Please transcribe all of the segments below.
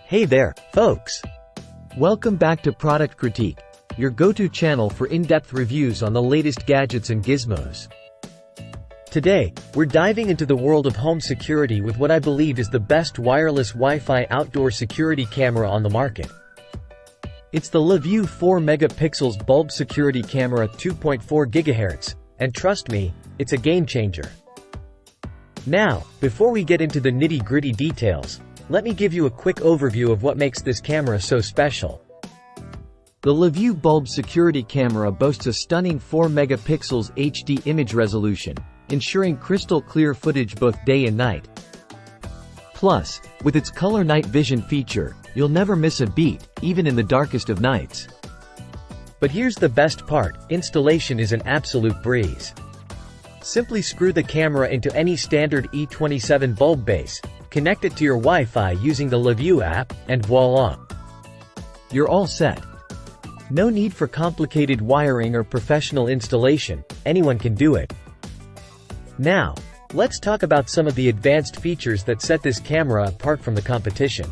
Hey there, folks! Welcome back to Product Critique, your go-to channel for in-depth reviews on the latest gadgets and gizmos. Today, we're diving into the world of home security with what I believe is the best wireless Wi-Fi outdoor security camera on the market. It's the LaView 4-megapixels bulb security camera 2.4 GHz, and trust me, it's a game-changer. Now, before we get into the nitty-gritty details, let me give you a quick overview of what makes this camera so special. The LaView bulb security camera boasts a stunning 4-megapixels HD image resolution, ensuring crystal clear footage both day and night. Plus, with its color night vision feature, you'll never miss a beat, even in the darkest of nights. But here's the best part: installation is an absolute breeze. Simply screw the camera into any standard E27 bulb base, connect it to your Wi-Fi using the LaView app, and voila! You're all set. No need for complicated wiring or professional installation, anyone can do it. Now, let's talk about some of the advanced features that set this camera apart from the competition.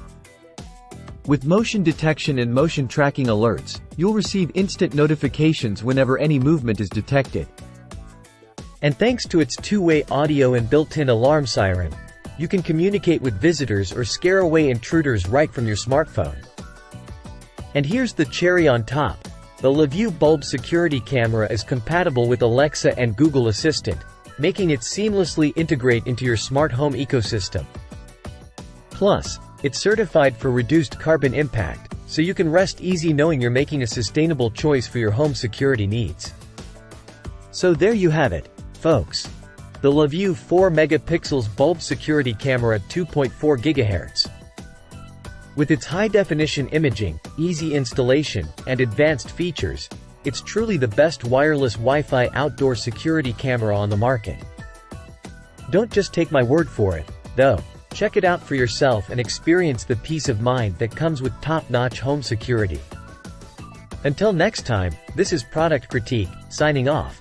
With motion detection and motion tracking alerts, you'll receive instant notifications whenever any movement is detected. And thanks to its two-way audio and built-in alarm siren, you can communicate with visitors or scare away intruders right from your smartphone. And here's the cherry on top: the LaView bulb security camera is compatible with Alexa and Google Assistant, making it seamlessly integrate into your smart home ecosystem. Plus, it's certified for reduced carbon impact, so you can rest easy knowing you're making a sustainable choice for your home security needs. So there you have it, folks. The LaView 4-megapixels bulb security camera 2.4 GHz. With its high-definition imaging, easy installation, and advanced features, it's truly the best wireless Wi-Fi outdoor security camera on the market. Don't just take my word for it, though. Check it out for yourself and experience the peace of mind that comes with top-notch home security. Until next time, this is Product Critique, signing off.